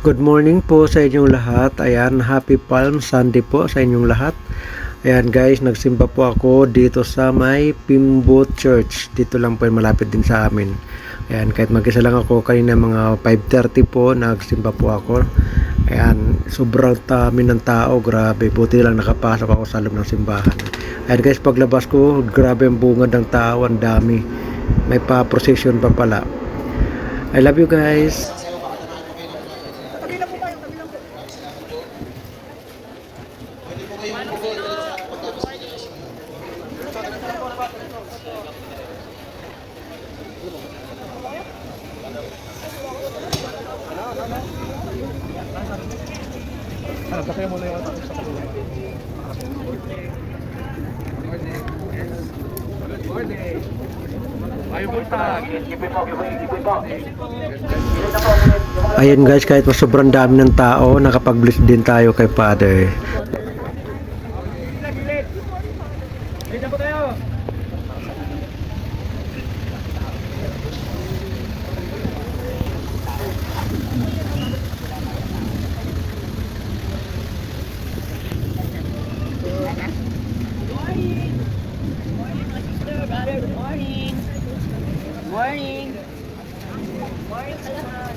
Good morning po sa inyong lahat. Ayan, happy Palm Sunday po sa inyong lahat. Ayan guys, nagsimba po ako dito sa may Pimbo Church. Dito lang po, malapit din sa amin. Ayan, kahit mag-isa lang ako kanina mga 5:30 po, nagsimba po ako. Ayan, sobrang dami ng tao, grabe. Buti lang nakapasok ako sa loob ng simbahan. Ayan guys, paglabas ko, grabe ang bungad ng tao, ang dami. May pa-procession pa pala. I love you guys. Kaya muna yung atak sa patuloy. Ayun guys, kahit mas sobrang dami ng tao, nakapag-bless din tayo kay Father. Morning. Morning. Morning.